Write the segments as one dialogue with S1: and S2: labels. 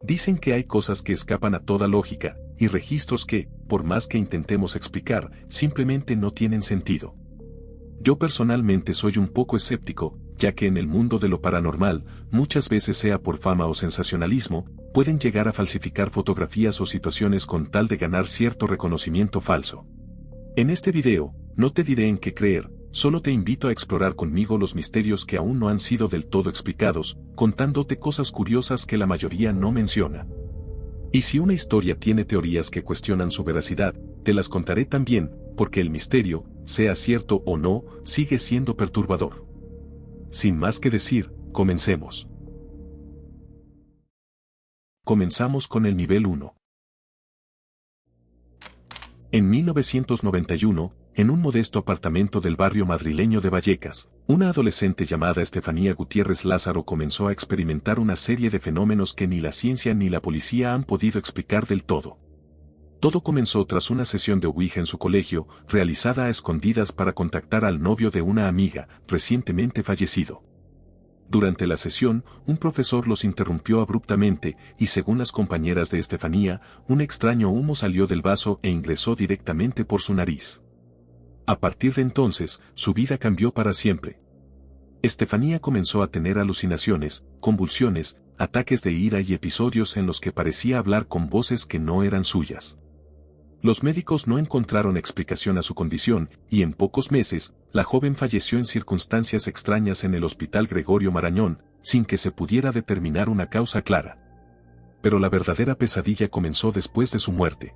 S1: Dicen que hay cosas que escapan a toda lógica, y registros que, por más que intentemos explicar, simplemente no tienen sentido. Yo personalmente soy un poco escéptico, ya que en el mundo de lo paranormal, muchas veces sea por fama o sensacionalismo, pueden llegar a falsificar fotografías o situaciones con tal de ganar cierto reconocimiento falso. En este video, no te diré en qué creer, solo te invito a explorar conmigo los misterios que aún no han sido del todo explicados, contándote cosas curiosas que la mayoría no menciona. Y si una historia tiene teorías que cuestionan su veracidad, te las contaré también, porque el misterio, sea cierto o no, sigue siendo perturbador. Sin más que decir, comencemos. Comenzamos con el nivel 1. En 1991, en un modesto apartamento del barrio madrileño de Vallecas, una adolescente llamada Estefanía Gutiérrez Lázaro comenzó a experimentar una serie de fenómenos que ni la ciencia ni la policía han podido explicar del todo. Todo comenzó tras una sesión de Ouija en su colegio, realizada a escondidas para contactar al novio de una amiga, recientemente fallecido. Durante la sesión, un profesor los interrumpió abruptamente, y según las compañeras de Estefanía, un extraño humo salió del vaso e ingresó directamente por su nariz. A partir de entonces, su vida cambió para siempre. Estefanía comenzó a tener alucinaciones, convulsiones, ataques de ira y episodios en los que parecía hablar con voces que no eran suyas. Los médicos no encontraron explicación a su condición, y en pocos meses, la joven falleció en circunstancias extrañas en el Hospital Gregorio Marañón, sin que se pudiera determinar una causa clara. Pero la verdadera pesadilla comenzó después de su muerte.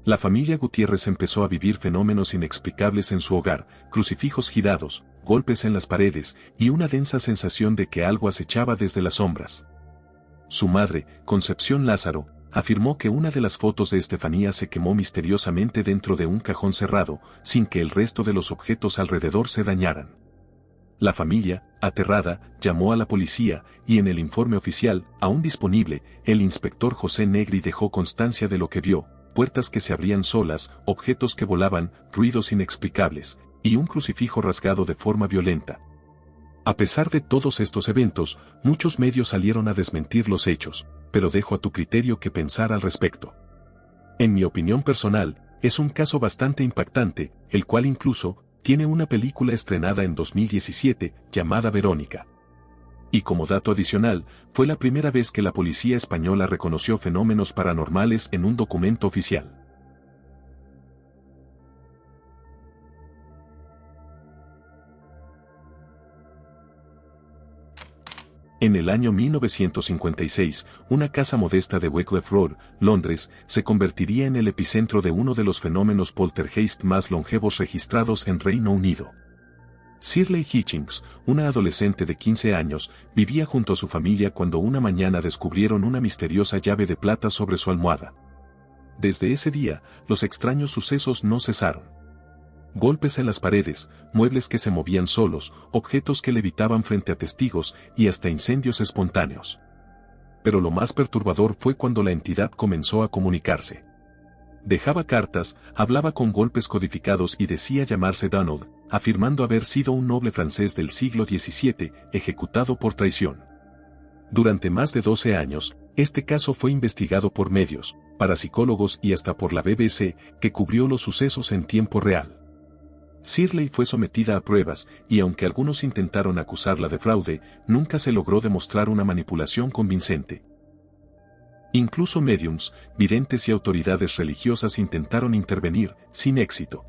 S1: La familia Gutiérrez empezó a vivir fenómenos inexplicables en su hogar, crucifijos girados, golpes en las paredes, y una densa sensación de que algo acechaba desde las sombras. Su madre, Concepción Lázaro, afirmó que una de las fotos de Estefanía se quemó misteriosamente dentro de un cajón cerrado, sin que el resto de los objetos alrededor se dañaran. La familia, aterrada, llamó a la policía, y en el informe oficial, aún disponible, el inspector José Negri dejó constancia de lo que vio: puertas que se abrían solas, objetos que volaban, ruidos inexplicables, y un crucifijo rasgado de forma violenta. A pesar de todos estos eventos, muchos medios salieron a desmentir los hechos, pero dejo a tu criterio que pensar al respecto. En mi opinión personal, es un caso bastante impactante, el cual incluso tiene una película estrenada en 2017, llamada Verónica. Y como dato adicional, fue la primera vez que la policía española reconoció fenómenos paranormales en un documento oficial. En el año 1956, una casa modesta de Wycliffe Road, Londres, se convertiría en el epicentro de uno de los fenómenos poltergeist más longevos registrados en Reino Unido. Shirley Hitchings, una adolescente de 15 años, vivía junto a su familia cuando una mañana descubrieron una misteriosa llave de plata sobre su almohada. Desde ese día, los extraños sucesos no cesaron. Golpes en las paredes, muebles que se movían solos, objetos que levitaban frente a testigos, y hasta incendios espontáneos. Pero lo más perturbador fue cuando la entidad comenzó a comunicarse. Dejaba cartas, hablaba con golpes codificados y decía llamarse Donald, afirmando haber sido un noble francés del siglo XVII, ejecutado por traición. Durante más de 12 años, este caso fue investigado por medios, parapsicólogos y hasta por la BBC, que cubrió los sucesos en tiempo real. Shirley fue sometida a pruebas, y aunque algunos intentaron acusarla de fraude, nunca se logró demostrar una manipulación convincente. Incluso médiums, videntes y autoridades religiosas intentaron intervenir, sin éxito.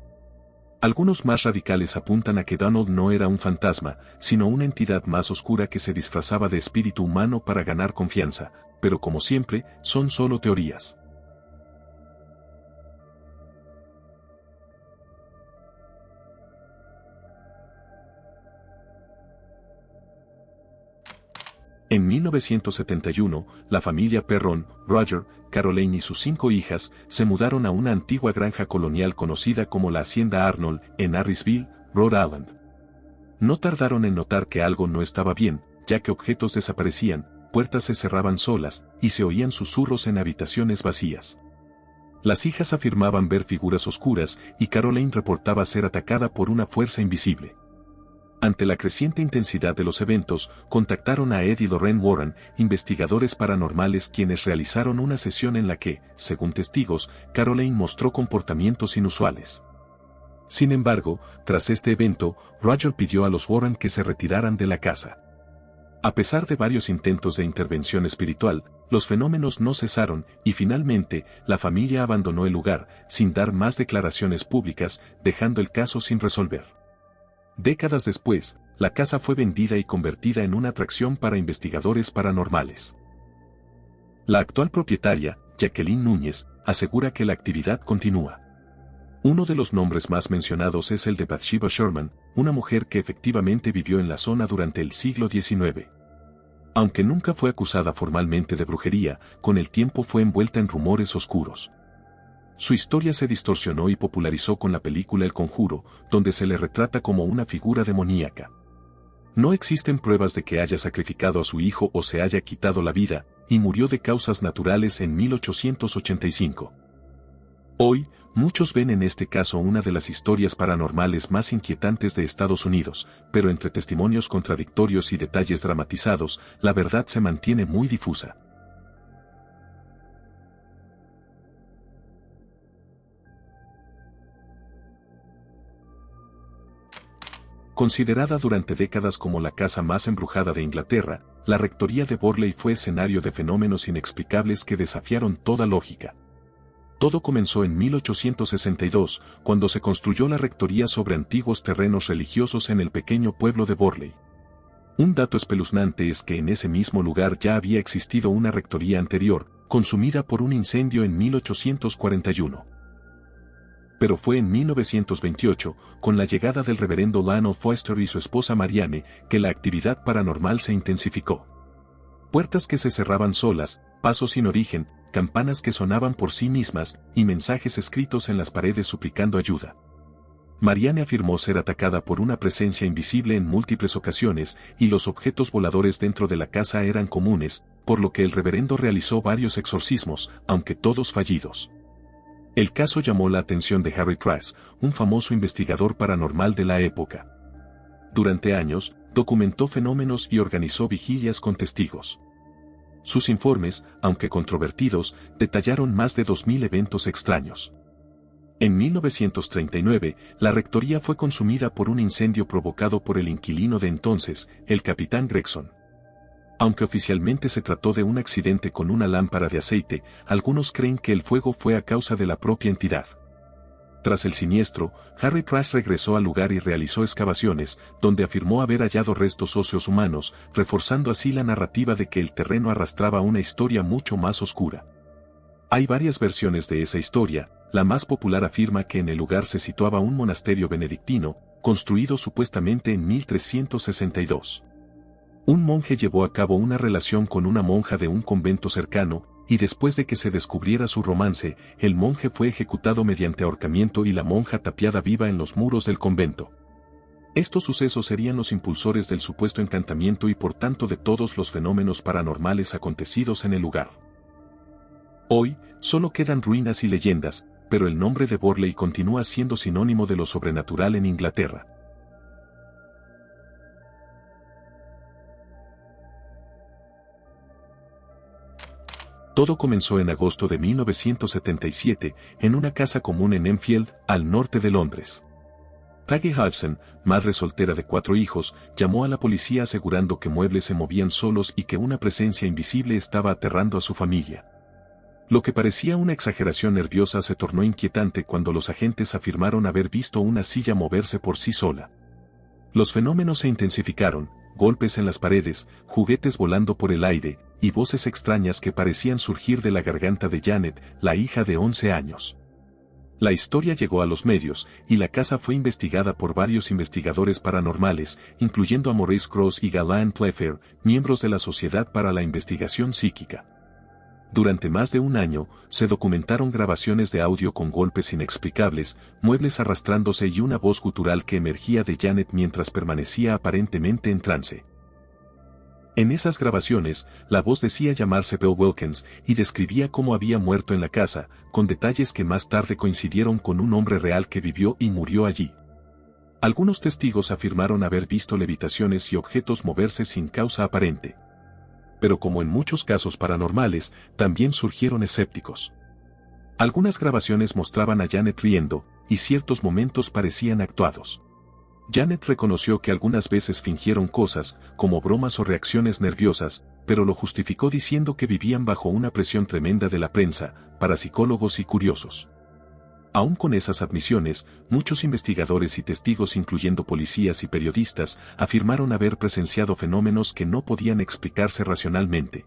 S1: Algunos más radicales apuntan a que Donald no era un fantasma, sino una entidad más oscura que se disfrazaba de espíritu humano para ganar confianza, pero como siempre, son solo teorías. En 1971, la familia Perron, Roger, Caroline y sus 5 hijas, se mudaron a una antigua granja colonial conocida como la Hacienda Arnold, en Harrisville, Rhode Island. No tardaron en notar que algo no estaba bien, ya que objetos desaparecían, puertas se cerraban solas, y se oían susurros en habitaciones vacías. Las hijas afirmaban ver figuras oscuras, y Caroline reportaba ser atacada por una fuerza invisible. Ante la creciente intensidad de los eventos, contactaron a Ed y Lorraine Warren, investigadores paranormales quienes realizaron una sesión en la que, según testigos, Caroline mostró comportamientos inusuales. Sin embargo, tras este evento, Roger pidió a los Warren que se retiraran de la casa. A pesar de varios intentos de intervención espiritual, los fenómenos no cesaron y finalmente la familia abandonó el lugar, sin dar más declaraciones públicas, dejando el caso sin resolver. Décadas después, la casa fue vendida y convertida en una atracción para investigadores paranormales. La actual propietaria, Jacqueline Núñez, asegura que la actividad continúa. Uno de los nombres más mencionados es el de Bathsheba Sherman, una mujer que efectivamente vivió en la zona durante el siglo XIX. Aunque nunca fue acusada formalmente de brujería, con el tiempo fue envuelta en rumores oscuros. Su historia se distorsionó y popularizó con la película El Conjuro, donde se le retrata como una figura demoníaca. No existen pruebas de que haya sacrificado a su hijo o se haya quitado la vida, y murió de causas naturales en 1885. Hoy, muchos ven en este caso una de las historias paranormales más inquietantes de Estados Unidos, pero entre testimonios contradictorios y detalles dramatizados, la verdad se mantiene muy difusa. Considerada durante décadas como la casa más embrujada de Inglaterra, la rectoría de Borley fue escenario de fenómenos inexplicables que desafiaron toda lógica. Todo comenzó en 1862, cuando se construyó la rectoría sobre antiguos terrenos religiosos en el pequeño pueblo de Borley. Un dato espeluznante es que en ese mismo lugar ya había existido una rectoría anterior, consumida por un incendio en 1841. Pero fue en 1928, con la llegada del reverendo Lionel Foster y su esposa Marianne, que la actividad paranormal se intensificó. Puertas que se cerraban solas, pasos sin origen, campanas que sonaban por sí mismas, y mensajes escritos en las paredes suplicando ayuda. Marianne afirmó ser atacada por una presencia invisible en múltiples ocasiones, y los objetos voladores dentro de la casa eran comunes, por lo que el reverendo realizó varios exorcismos, aunque todos fallidos. El caso llamó la atención de Harry Price, un famoso investigador paranormal de la época. Durante años, documentó fenómenos y organizó vigilias con testigos. Sus informes, aunque controvertidos, detallaron más de 2000 eventos extraños. En 1939, la rectoría fue consumida por un incendio provocado por el inquilino de entonces, el capitán Gregson. Aunque oficialmente se trató de un accidente con una lámpara de aceite, algunos creen que el fuego fue a causa de la propia entidad. Tras el siniestro, Harry Price regresó al lugar y realizó excavaciones, donde afirmó haber hallado restos óseos humanos, reforzando así la narrativa de que el terreno arrastraba una historia mucho más oscura. Hay varias versiones de esa historia. La más popular afirma que en el lugar se situaba un monasterio benedictino, construido supuestamente en 1362. Un monje llevó a cabo una relación con una monja de un convento cercano, y después de que se descubriera su romance, el monje fue ejecutado mediante ahorcamiento y la monja tapiada viva en los muros del convento. Estos sucesos serían los impulsores del supuesto encantamiento y por tanto de todos los fenómenos paranormales acontecidos en el lugar. Hoy, solo quedan ruinas y leyendas, pero el nombre de Borley continúa siendo sinónimo de lo sobrenatural en Inglaterra. Todo comenzó en agosto de 1977, en una casa común en Enfield, al norte de Londres. Peggy Hudson, madre soltera de 4 hijos, llamó a la policía asegurando que muebles se movían solos y que una presencia invisible estaba aterrando a su familia. Lo que parecía una exageración nerviosa se tornó inquietante cuando los agentes afirmaron haber visto una silla moverse por sí sola. Los fenómenos se intensificaron, golpes en las paredes, juguetes volando por el aire, y voces extrañas que parecían surgir de la garganta de Janet, la hija de 11 años. La historia llegó a los medios, y la casa fue investigada por varios investigadores paranormales, incluyendo a Maurice Cross y Gallant Playfair, miembros de la Sociedad para la Investigación Psíquica. Durante más de un año, se documentaron grabaciones de audio con golpes inexplicables, muebles arrastrándose y una voz gutural que emergía de Janet mientras permanecía aparentemente en trance. En esas grabaciones, la voz decía llamarse Bill Wilkins y describía cómo había muerto en la casa, con detalles que más tarde coincidieron con un hombre real que vivió y murió allí. Algunos testigos afirmaron haber visto levitaciones y objetos moverse sin causa aparente. Pero como en muchos casos paranormales, también surgieron escépticos. Algunas grabaciones mostraban a Janet riendo, y ciertos momentos parecían actuados. Janet reconoció que algunas veces fingieron cosas, como bromas o reacciones nerviosas, pero lo justificó diciendo que vivían bajo una presión tremenda de la prensa, parapsicólogos y curiosos. Aún con esas admisiones, muchos investigadores y testigos, incluyendo policías y periodistas, afirmaron haber presenciado fenómenos que no podían explicarse racionalmente.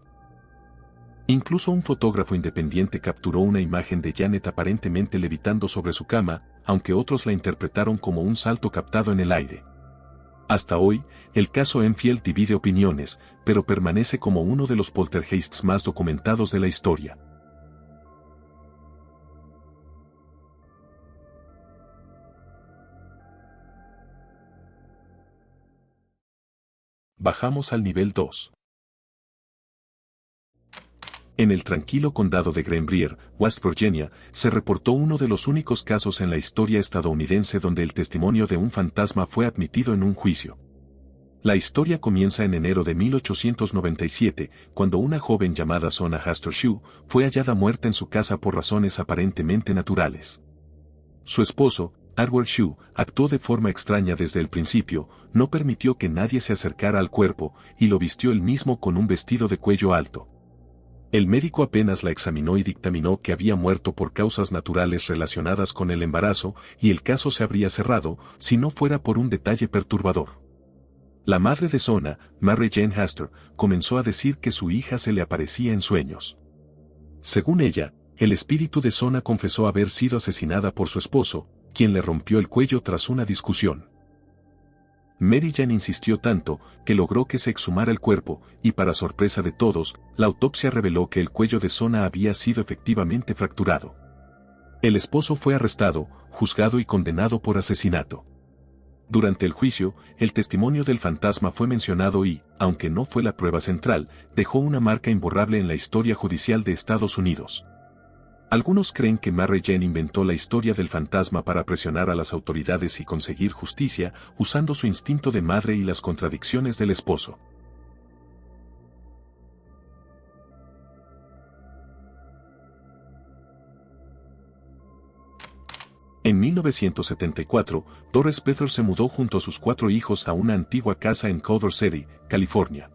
S1: Incluso un fotógrafo independiente capturó una imagen de Janet aparentemente levitando sobre su cama, aunque otros la interpretaron como un salto captado en el aire. Hasta hoy, el caso Enfield divide opiniones, pero permanece como uno de los poltergeists más documentados de la historia. Bajamos al nivel 2. En el tranquilo condado de Greenbrier, West Virginia, se reportó uno de los únicos casos en la historia estadounidense donde el testimonio de un fantasma fue admitido en un juicio. La historia comienza en enero de 1897, cuando una joven llamada Sona Hastor Shue fue hallada muerta en su casa por razones aparentemente naturales. Su esposo, Edward Shue, actuó de forma extraña desde el principio, no permitió que nadie se acercara al cuerpo, y lo vistió él mismo con un vestido de cuello alto. El médico apenas la examinó y dictaminó que había muerto por causas naturales relacionadas con el embarazo, y el caso se habría cerrado, si no fuera por un detalle perturbador. La madre de Sona, Mary Jane Hastor, comenzó a decir que su hija se le aparecía en sueños. Según ella, el espíritu de Sona confesó haber sido asesinada por su esposo, quien le rompió el cuello tras una discusión. Mary Jane insistió tanto, que logró que se exhumara el cuerpo, y para sorpresa de todos, la autopsia reveló que el cuello de Sona había sido efectivamente fracturado. El esposo fue arrestado, juzgado y condenado por asesinato. Durante el juicio, el testimonio del fantasma fue mencionado y, aunque no fue la prueba central, dejó una marca imborrable en la historia judicial de Estados Unidos. Algunos creen que Mary Jane inventó la historia del fantasma para presionar a las autoridades y conseguir justicia, usando su instinto de madre y las contradicciones del esposo. En 1974, Doris Pether se mudó junto a sus 4 hijos a una antigua casa en Culver City, California.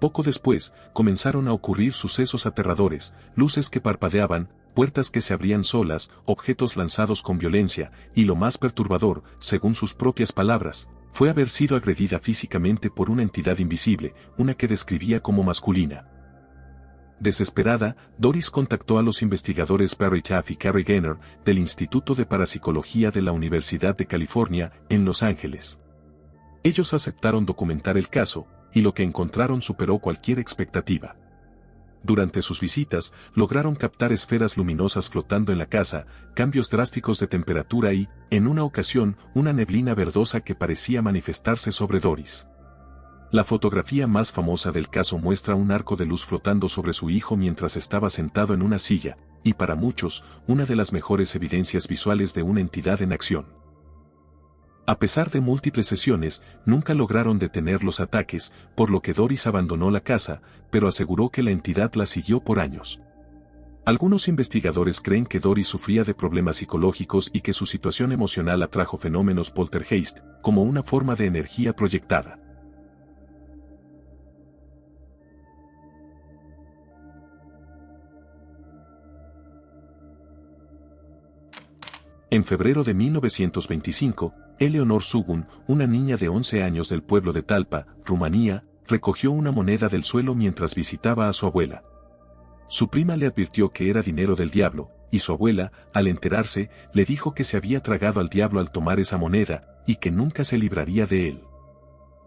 S1: Poco después, comenzaron a ocurrir sucesos aterradores, luces que parpadeaban, puertas que se abrían solas, objetos lanzados con violencia, y lo más perturbador, según sus propias palabras, fue haber sido agredida físicamente por una entidad invisible, una que describía como masculina. Desesperada, Doris contactó a los investigadores Barry Taff y Carrie Gaynor del Instituto de Parapsicología de la Universidad de California, en Los Ángeles. Ellos aceptaron documentar el caso, y lo que encontraron superó cualquier expectativa. Durante sus visitas, lograron captar esferas luminosas flotando en la casa, cambios drásticos de temperatura y, en una ocasión, una neblina verdosa que parecía manifestarse sobre Doris. La fotografía más famosa del caso muestra un arco de luz flotando sobre su hijo mientras estaba sentado en una silla, y para muchos, una de las mejores evidencias visuales de una entidad en acción. A pesar de múltiples sesiones, nunca lograron detener los ataques, por lo que Doris abandonó la casa, pero aseguró que la entidad la siguió por años. Algunos investigadores creen que Doris sufría de problemas psicológicos y que su situación emocional atrajo fenómenos poltergeist, como una forma de energía proyectada. En febrero de 1925, Eleonor Sugun, una niña de 11 años del pueblo de Talpa, Rumanía, recogió una moneda del suelo mientras visitaba a su abuela. Su prima le advirtió que era dinero del diablo, y su abuela, al enterarse, le dijo que se había tragado al diablo al tomar esa moneda, y que nunca se libraría de él.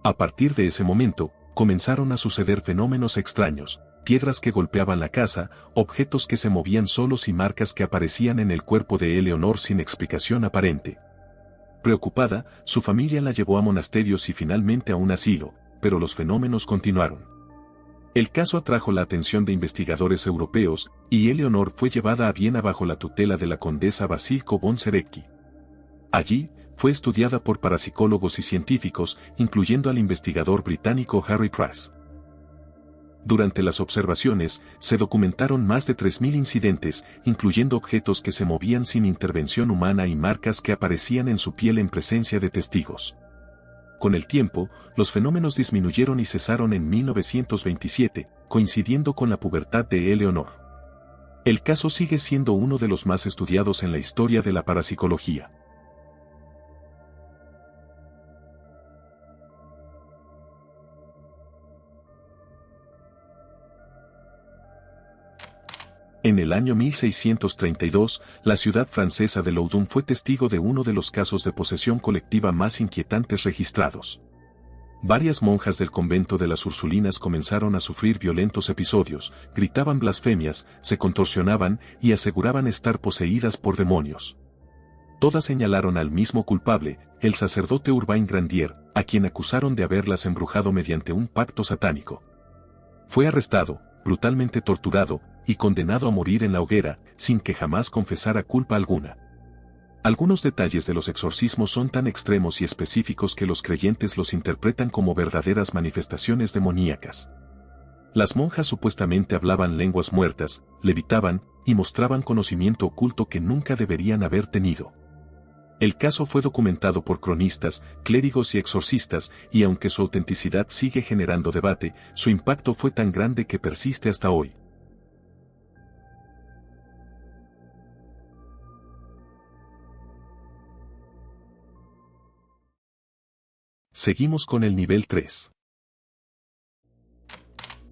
S1: A partir de ese momento, comenzaron a suceder fenómenos extraños, piedras que golpeaban la casa, objetos que se movían solos y marcas que aparecían en el cuerpo de Eleonor sin explicación aparente. Preocupada, su familia la llevó a monasterios y finalmente a un asilo, pero los fenómenos continuaron. El caso atrajo la atención de investigadores europeos, y Eleonor fue llevada a Viena bajo la tutela de la condesa Basilko von Serecki. Allí, fue estudiada por parapsicólogos y científicos, incluyendo al investigador británico Harry Price. Durante las observaciones, se documentaron más de 3.000 incidentes, incluyendo objetos que se movían sin intervención humana y marcas que aparecían en su piel en presencia de testigos. Con el tiempo, los fenómenos disminuyeron y cesaron en 1927, coincidiendo con la pubertad de Eleanor. El caso sigue siendo uno de los más estudiados en la historia de la parapsicología. En el año 1632, la ciudad francesa de Loudun fue testigo de uno de los casos de posesión colectiva más inquietantes registrados. Varias monjas del convento de las Ursulinas comenzaron a sufrir violentos episodios, gritaban blasfemias, se contorsionaban y aseguraban estar poseídas por demonios. Todas señalaron al mismo culpable, el sacerdote Urbain Grandier, a quien acusaron de haberlas embrujado mediante un pacto satánico. Fue arrestado, brutalmente torturado, y condenado a morir en la hoguera, sin que jamás confesara culpa alguna. Algunos detalles de los exorcismos son tan extremos y específicos que los creyentes los interpretan como verdaderas manifestaciones demoníacas. Las monjas supuestamente hablaban lenguas muertas, levitaban, y mostraban conocimiento oculto que nunca deberían haber tenido. El caso fue documentado por cronistas, clérigos y exorcistas, y aunque su autenticidad sigue generando debate, su impacto fue tan grande que persiste hasta hoy. Seguimos con el nivel 3.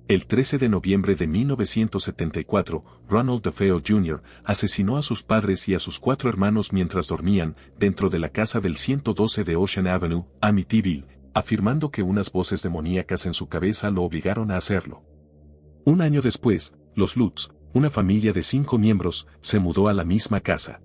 S1: El 13 de noviembre de 1974, Ronald DeFeo Jr. asesinó a sus padres y a sus 4 hermanos mientras dormían dentro de la casa del 112 de Ocean Avenue, Amityville, afirmando que unas voces demoníacas en su cabeza lo obligaron a hacerlo. Un año después, los Lutz, una familia de 5 miembros, se mudó a la misma casa.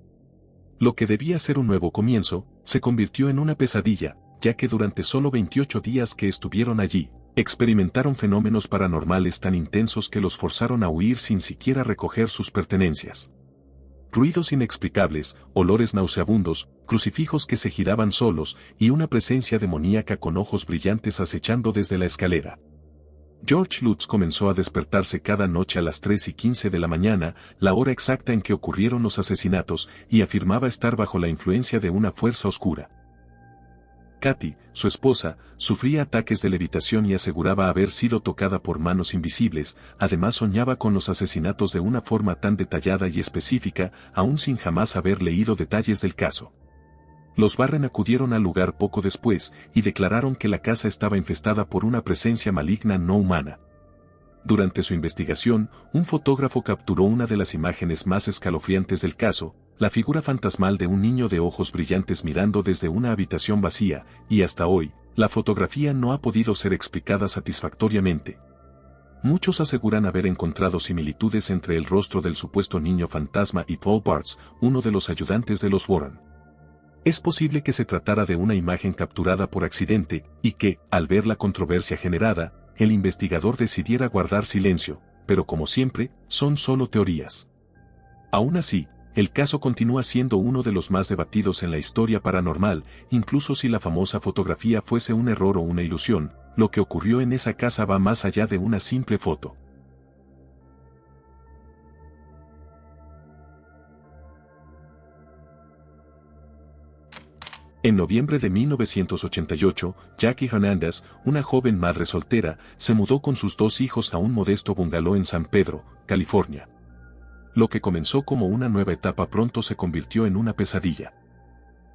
S1: Lo que debía ser un nuevo comienzo, se convirtió en una pesadilla, ya que durante solo 28 días que estuvieron allí, experimentaron fenómenos paranormales tan intensos que los forzaron a huir sin siquiera recoger sus pertenencias. Ruidos inexplicables, olores nauseabundos, crucifijos que se giraban solos y una presencia demoníaca con ojos brillantes acechando desde la escalera. George Lutz comenzó a despertarse cada noche a las 3:15 de la mañana, la hora exacta en que ocurrieron los asesinatos, y afirmaba estar bajo la influencia de una fuerza oscura. Kathy, su esposa, sufría ataques de levitación y aseguraba haber sido tocada por manos invisibles, además soñaba con los asesinatos de una forma tan detallada y específica, aún sin jamás haber leído detalles del caso. Los Warren acudieron al lugar poco después y declararon que la casa estaba infestada por una presencia maligna no humana. Durante su investigación, un fotógrafo capturó una de las imágenes más escalofriantes del caso, la figura fantasmal de un niño de ojos brillantes mirando desde una habitación vacía, y hasta hoy, la fotografía no ha podido ser explicada satisfactoriamente. Muchos aseguran haber encontrado similitudes entre el rostro del supuesto niño fantasma y Paul Bartz, uno de los ayudantes de los Warren. Es posible que se tratara de una imagen capturada por accidente, y que, al ver la controversia generada, el investigador decidiera guardar silencio, pero como siempre, son solo teorías. Aún así, el caso continúa siendo uno de los más debatidos en la historia paranormal, incluso si la famosa fotografía fuese un error o una ilusión, lo que ocurrió en esa casa va más allá de una simple foto. En noviembre de 1988, Jackie Hernandez, una joven madre soltera, se mudó con sus 2 hijos a un modesto bungalow en San Pedro, California. Lo que comenzó como una nueva etapa pronto se convirtió en una pesadilla.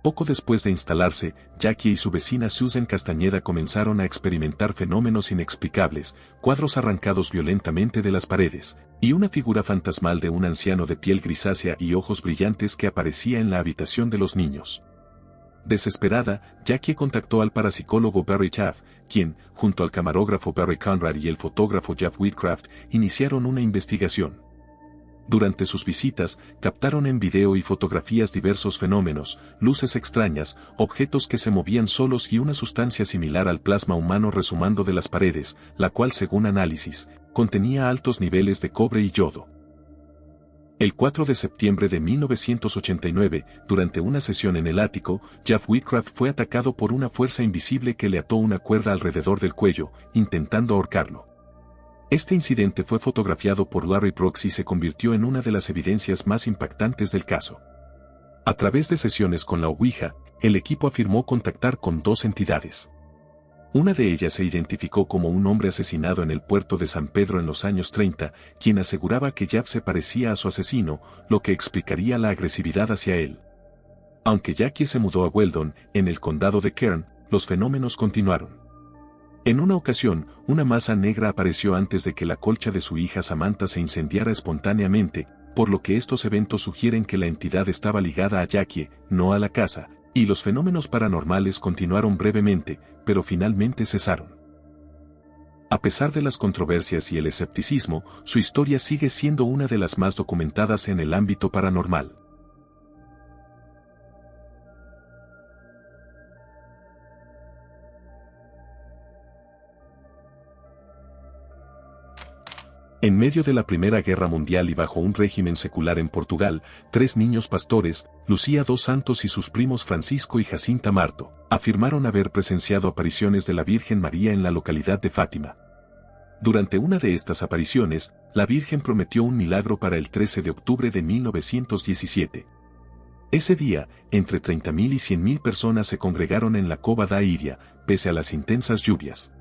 S1: Poco después de instalarse, Jackie y su vecina Susan Castañeda comenzaron a experimentar fenómenos inexplicables, cuadros arrancados violentamente de las paredes, y una figura fantasmal de un anciano de piel grisácea y ojos brillantes que aparecía en la habitación de los niños. Desesperada, Jackie contactó al parapsicólogo Barry Taff, quien, junto al camarógrafo Barry Conrad y el fotógrafo Jeff Whitcraft, iniciaron una investigación. Durante sus visitas, captaron en video y fotografías diversos fenómenos, luces extrañas, objetos que se movían solos y una sustancia similar al plasma humano resumando de las paredes, la cual según análisis, contenía altos niveles de cobre y yodo. El 4 de septiembre de 1989, durante una sesión en el ático, Jeff Whitcraft fue atacado por una fuerza invisible que le ató una cuerda alrededor del cuello, intentando ahorcarlo. Este incidente fue fotografiado por Larry Brooks y se convirtió en una de las evidencias más impactantes del caso. A través de sesiones con la Ouija, el equipo afirmó contactar con dos entidades. Una de ellas se identificó como un hombre asesinado en el puerto de San Pedro en los años 30, quien aseguraba que Jeff se parecía a su asesino, lo que explicaría la agresividad hacia él. Aunque Jackie se mudó a Weldon, en el condado de Kern, los fenómenos continuaron. En una ocasión, una masa negra apareció antes de que la colcha de su hija Samantha se incendiara espontáneamente, por lo que estos eventos sugieren que la entidad estaba ligada a Jackie, no a la casa, y los fenómenos paranormales continuaron brevemente, pero finalmente cesaron. A pesar de las controversias y el escepticismo, su historia sigue siendo una de las más documentadas en el ámbito paranormal. En medio de la Primera Guerra Mundial y bajo un régimen secular en Portugal, 3 niños pastores, Lucía dos Santos y sus primos Francisco y Jacinta Marto, afirmaron haber presenciado apariciones de la Virgen María en la localidad de Fátima. Durante una de estas apariciones, la Virgen prometió un milagro para el 13 de octubre de 1917. Ese día, entre 30.000 y 100.000 personas se congregaron en la Cova da Iria, pese a las intensas lluvias.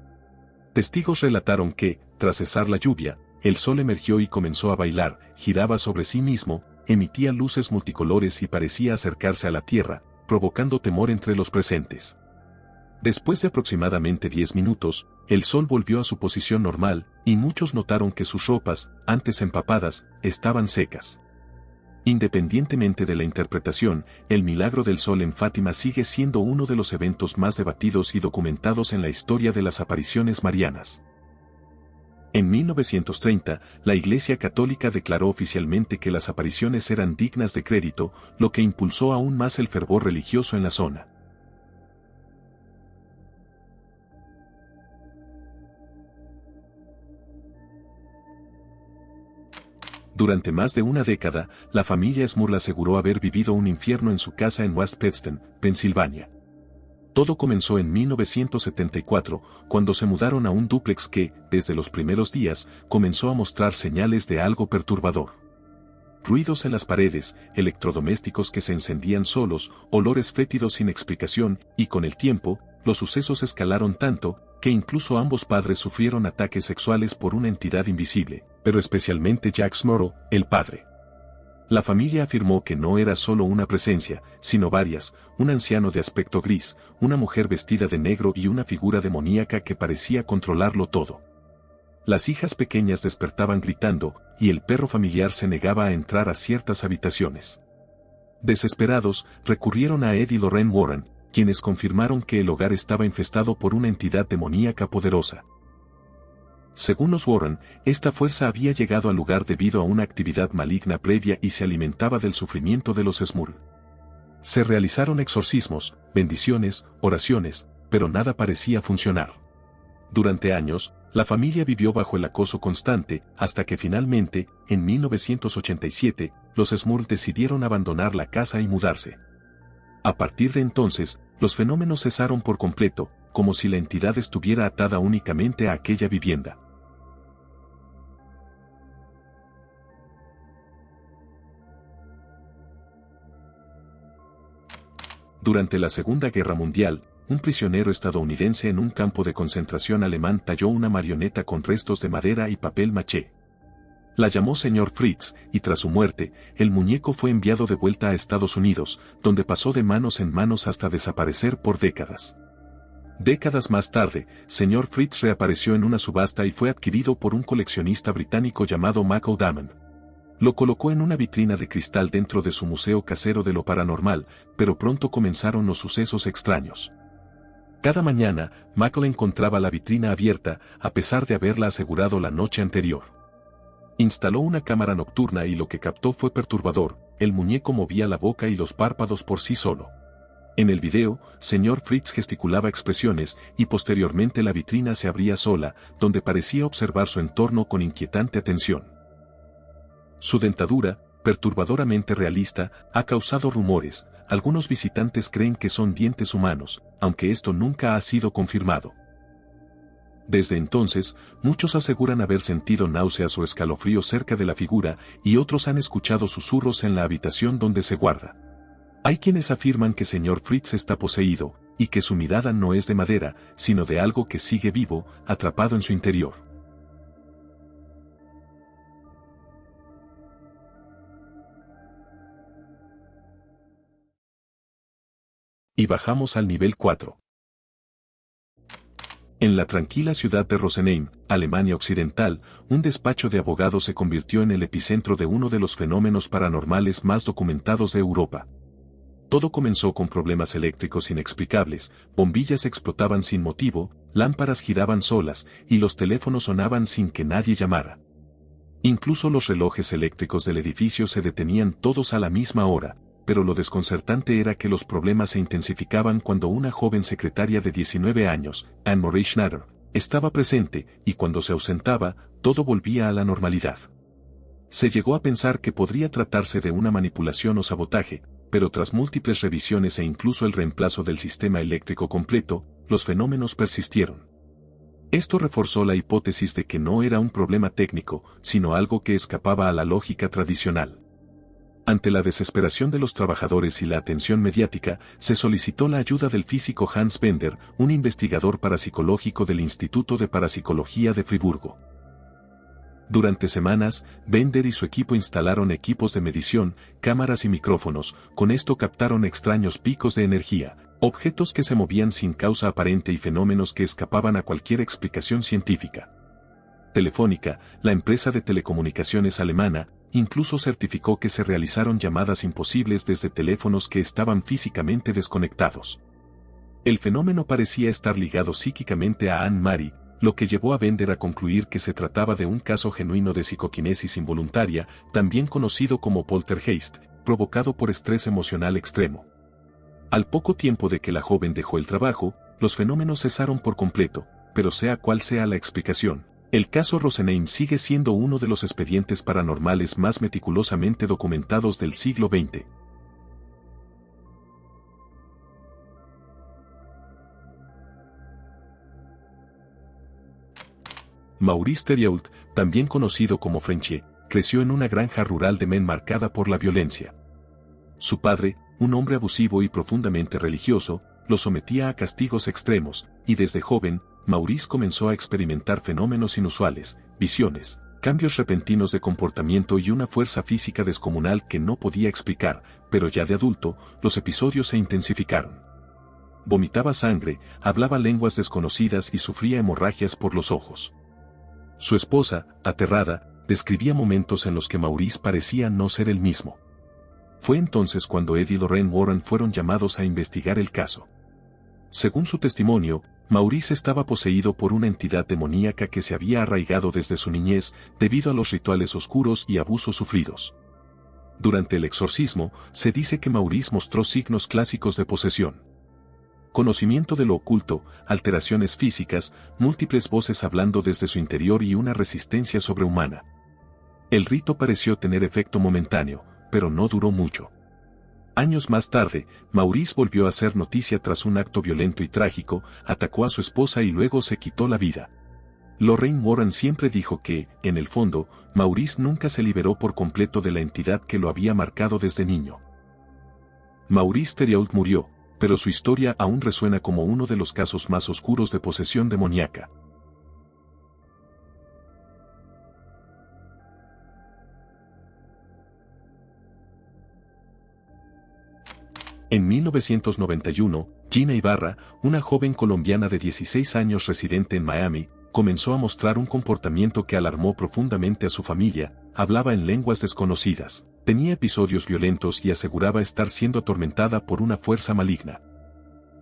S1: Testigos relataron que, tras cesar la lluvia, el sol emergió y comenzó a bailar, giraba sobre sí mismo, emitía luces multicolores y parecía acercarse a la tierra, provocando temor entre los presentes. Después de aproximadamente 10 minutos, el sol volvió a su posición normal, y muchos notaron que sus ropas, antes empapadas, estaban secas. Independientemente de la interpretación, el milagro del sol en Fátima sigue siendo uno de los eventos más debatidos y documentados en la historia de las apariciones marianas. En 1930, la Iglesia Católica declaró oficialmente que las apariciones eran dignas de crédito, lo que impulsó aún más el fervor religioso en la zona. Durante más de una década, la familia Smurl aseguró haber vivido un infierno en su casa en West Pittston, Pensilvania. Todo comenzó en 1974, cuando se mudaron a un dúplex que, desde los primeros días, comenzó a mostrar señales de algo perturbador. Ruidos en las paredes, electrodomésticos que se encendían solos, olores fétidos sin explicación, y con el tiempo, los sucesos escalaron tanto, que incluso ambos padres sufrieron ataques sexuales por una entidad invisible, pero especialmente Jack Smurl, el padre. La familia afirmó que no era solo una presencia, sino varias, un anciano de aspecto gris, una mujer vestida de negro y una figura demoníaca que parecía controlarlo todo. Las hijas pequeñas despertaban gritando, y el perro familiar se negaba a entrar a ciertas habitaciones. Desesperados, recurrieron a Ed y Lorraine Warren, quienes confirmaron que el hogar estaba infestado por una entidad demoníaca poderosa. Según los Warren, esta fuerza había llegado al lugar debido a una actividad maligna previa y se alimentaba del sufrimiento de los Smurl. Se realizaron exorcismos, bendiciones, oraciones, pero nada parecía funcionar. Durante años, la familia vivió bajo el acoso constante, hasta que finalmente, en 1987, los Smurl decidieron abandonar la casa y mudarse. A partir de entonces, los fenómenos cesaron por completo, como si la entidad estuviera atada únicamente a aquella vivienda. Durante la Segunda Guerra Mundial, un prisionero estadounidense en un campo de concentración alemán talló una marioneta con restos de madera y papel maché. La llamó Señor Fritz, y tras su muerte, el muñeco fue enviado de vuelta a Estados Unidos, donde pasó de manos en manos hasta desaparecer por décadas. Décadas más tarde, Señor Fritz reapareció en una subasta y fue adquirido por un coleccionista británico llamado Mac O'Damon. Lo colocó en una vitrina de cristal dentro de su museo casero de lo paranormal, pero pronto comenzaron los sucesos extraños. Cada mañana, Mac encontraba la vitrina abierta, a pesar de haberla asegurado la noche anterior. Instaló una cámara nocturna y lo que captó fue perturbador, el muñeco movía la boca y los párpados por sí solo. En el video, Señor Fritz gesticulaba expresiones y posteriormente la vitrina se abría sola, donde parecía observar su entorno con inquietante atención. Su dentadura, perturbadoramente realista, ha causado rumores. Algunos visitantes creen que son dientes humanos, aunque esto nunca ha sido confirmado. Desde entonces, muchos aseguran haber sentido náuseas o escalofríos cerca de la figura, y otros han escuchado susurros en la habitación donde se guarda. Hay quienes afirman que Sr. Fritz está poseído, y que su mirada no es de madera, sino de algo que sigue vivo, atrapado en su interior. Y bajamos al nivel 4. En la tranquila ciudad de Rosenheim, Alemania Occidental, un despacho de abogados se convirtió en el epicentro de uno de los fenómenos paranormales más documentados de Europa. Todo comenzó con problemas eléctricos inexplicables, bombillas explotaban sin motivo, lámparas giraban solas, y los teléfonos sonaban sin que nadie llamara. Incluso los relojes eléctricos del edificio se detenían todos a la misma hora, pero lo desconcertante era que los problemas se intensificaban cuando una joven secretaria de 19 años, Anne-Marie Schneider, estaba presente, y cuando se ausentaba, todo volvía a la normalidad. Se llegó a pensar que podría tratarse de una manipulación o sabotaje, pero tras múltiples revisiones e incluso el reemplazo del sistema eléctrico completo, los fenómenos persistieron. Esto reforzó la hipótesis de que no era un problema técnico, sino algo que escapaba a la lógica tradicional. Ante la desesperación de los trabajadores y la atención mediática, se solicitó la ayuda del físico Hans Bender, un investigador parapsicológico del Instituto de Parapsicología de Friburgo. Durante semanas, Bender y su equipo instalaron equipos de medición, cámaras y micrófonos, con esto captaron extraños picos de energía, objetos que se movían sin causa aparente y fenómenos que escapaban a cualquier explicación científica. Telefónica, la empresa de telecomunicaciones alemana, incluso certificó que se realizaron llamadas imposibles desde teléfonos que estaban físicamente desconectados. El fenómeno parecía estar ligado psíquicamente a Anne-Marie, lo que llevó a Bender a concluir que se trataba de un caso genuino de psicoquinesis involuntaria, también conocido como poltergeist, provocado por estrés emocional extremo. Al poco tiempo de que la joven dejó el trabajo, los fenómenos cesaron por completo, pero sea cual sea la explicación, el caso Rosenheim sigue siendo uno de los expedientes paranormales más meticulosamente documentados del siglo XX. Maurice Theriault, también conocido como Frenchy, creció en una granja rural de Maine marcada por la violencia. Su padre, un hombre abusivo y profundamente religioso, lo sometía a castigos extremos, y desde joven, Maurice comenzó a experimentar fenómenos inusuales, visiones, cambios repentinos de comportamiento y una fuerza física descomunal que no podía explicar, pero ya de adulto, los episodios se intensificaron. Vomitaba sangre, hablaba lenguas desconocidas y sufría hemorragias por los ojos. Su esposa, aterrada, describía momentos en los que Maurice parecía no ser el mismo. Fue entonces cuando Ed y Lorraine Warren fueron llamados a investigar el caso. Según su testimonio, Maurice estaba poseído por una entidad demoníaca que se había arraigado desde su niñez debido a los rituales oscuros y abusos sufridos. Durante el exorcismo, se dice que Maurice mostró signos clásicos de posesión. Conocimiento de lo oculto, alteraciones físicas, múltiples voces hablando desde su interior y una resistencia sobrehumana. El rito pareció tener efecto momentáneo, pero no duró mucho. Años más tarde, Maurice volvió a ser noticia tras un acto violento y trágico, atacó a su esposa y luego se quitó la vida. Lorraine Warren siempre dijo que, en el fondo, Maurice nunca se liberó por completo de la entidad que lo había marcado desde niño. Maurice Theriault murió, pero su historia aún resuena como uno de los casos más oscuros de posesión demoníaca. En 1991, Gina Ibarra, una joven colombiana de 16 años residente en Miami, comenzó a mostrar un comportamiento que alarmó profundamente a su familia, hablaba en lenguas desconocidas, tenía episodios violentos y aseguraba estar siendo atormentada por una fuerza maligna.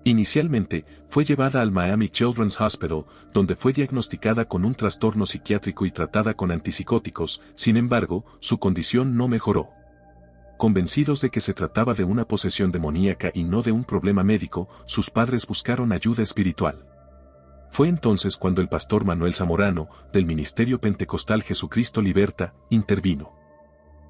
S1: Inicialmente, fue llevada al Miami Children's Hospital, donde fue diagnosticada con un trastorno psiquiátrico y tratada con antipsicóticos, sin embargo, su condición no mejoró. Convencidos de que se trataba de una posesión demoníaca y no de un problema médico, sus padres buscaron ayuda espiritual. Fue entonces cuando el pastor Manuel Zamorano, del Ministerio Pentecostal Jesucristo Liberta, intervino.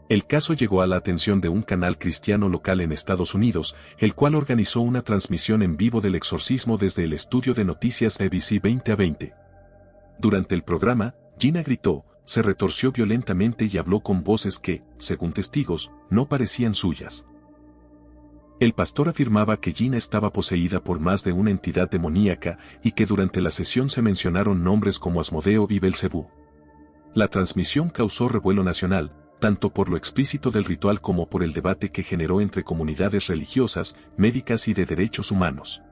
S1: El caso llegó a la atención de un canal cristiano local en Estados Unidos, el cual organizó una transmisión en vivo del exorcismo desde el estudio de noticias ABC 20 a 20. Durante el programa, Gina gritó, se retorció violentamente y habló con voces que, según testigos, no parecían suyas. El pastor afirmaba que Gina estaba poseída por más de una entidad demoníaca y que durante la sesión se mencionaron nombres como Asmodeo y Belcebú. La transmisión causó revuelo nacional, tanto por lo explícito del ritual como por el debate que generó entre comunidades religiosas, médicas y de derechos humanos.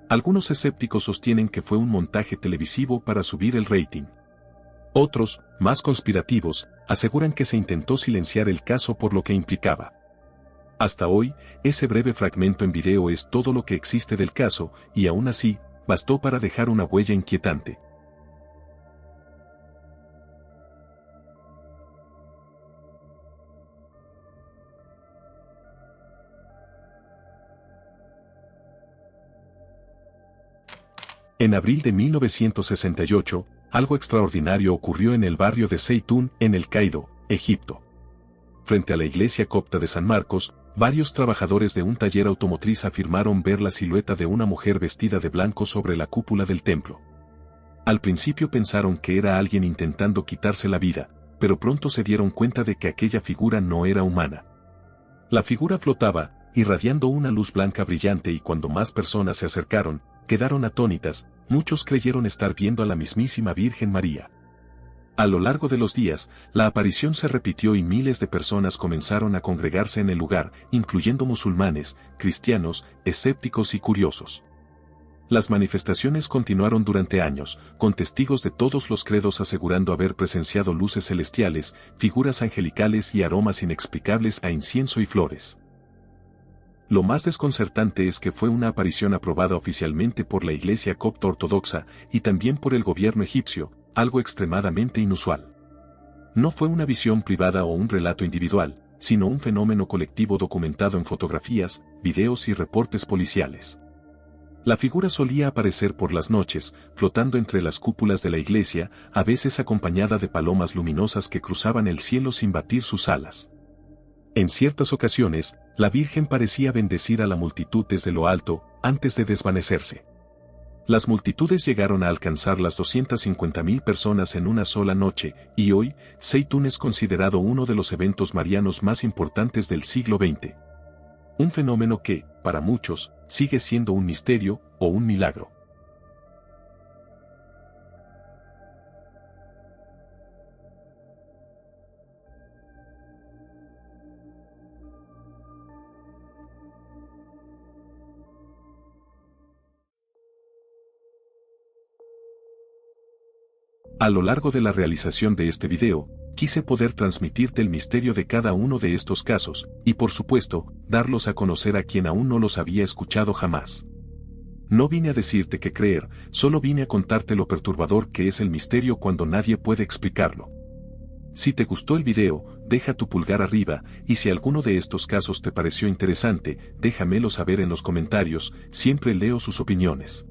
S1: Algunos escépticos sostienen que fue un montaje televisivo para subir el rating. Otros, más conspirativos, aseguran que se intentó silenciar el caso por lo que implicaba. Hasta hoy, ese breve fragmento en video es todo lo que existe del caso, y aún así, bastó para dejar una huella inquietante. En abril de 1968, algo extraordinario ocurrió en el barrio de Zeitoun, en El Cairo, Egipto. Frente a la iglesia copta de San Marcos, varios trabajadores de un taller automotriz afirmaron ver la silueta de una mujer vestida de blanco sobre la cúpula del templo. Al principio pensaron que era alguien intentando quitarse la vida, pero pronto se dieron cuenta de que aquella figura no era humana. La figura flotaba, irradiando una luz blanca brillante, y cuando más personas se acercaron, quedaron atónitas, muchos creyeron estar viendo a la mismísima Virgen María. A lo largo de los días, la aparición se repitió y miles de personas comenzaron a congregarse en el lugar, incluyendo musulmanes, cristianos, escépticos y curiosos. Las manifestaciones continuaron durante años, con testigos de todos los credos asegurando haber presenciado luces celestiales, figuras angelicales y aromas inexplicables a incienso y flores. Lo más desconcertante es que fue una aparición aprobada oficialmente por la Iglesia Copta Ortodoxa y también por el gobierno egipcio, algo extremadamente inusual. No fue una visión privada o un relato individual, sino un fenómeno colectivo documentado en fotografías, videos y reportes policiales. La figura solía aparecer por las noches, flotando entre las cúpulas de la iglesia, a veces acompañada de palomas luminosas que cruzaban el cielo sin batir sus alas. En ciertas ocasiones, la Virgen parecía bendecir a la multitud desde lo alto, antes de desvanecerse. Las multitudes llegaron a alcanzar las 250.000 personas en una sola noche, y hoy, Zeitoun es considerado uno de los eventos marianos más importantes del siglo XX. Un fenómeno que, para muchos, sigue siendo un misterio o un milagro. A lo largo de la realización de este video, quise poder transmitirte el misterio de cada uno de estos casos, y por supuesto, darlos a conocer a quien aún no los había escuchado jamás. No vine a decirte qué creer, solo vine a contarte lo perturbador que es el misterio cuando nadie puede explicarlo. Si te gustó el video, deja tu pulgar arriba, y si alguno de estos casos te pareció interesante, déjamelo saber en los comentarios, siempre leo sus opiniones.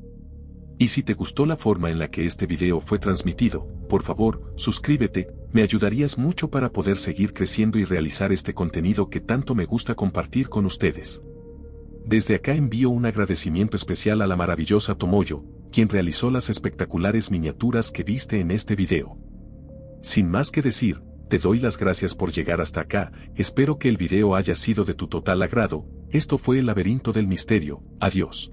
S1: Y si te gustó la forma en la que este video fue transmitido, por favor, suscríbete, me ayudarías mucho para poder seguir creciendo y realizar este contenido que tanto me gusta compartir con ustedes. Desde acá envío un agradecimiento especial a la maravillosa Tomoyo, quien realizó las espectaculares miniaturas que viste en este video. Sin más que decir, te doy las gracias por llegar hasta acá, espero que el video haya sido de tu total agrado, esto fue el laberinto del misterio, adiós.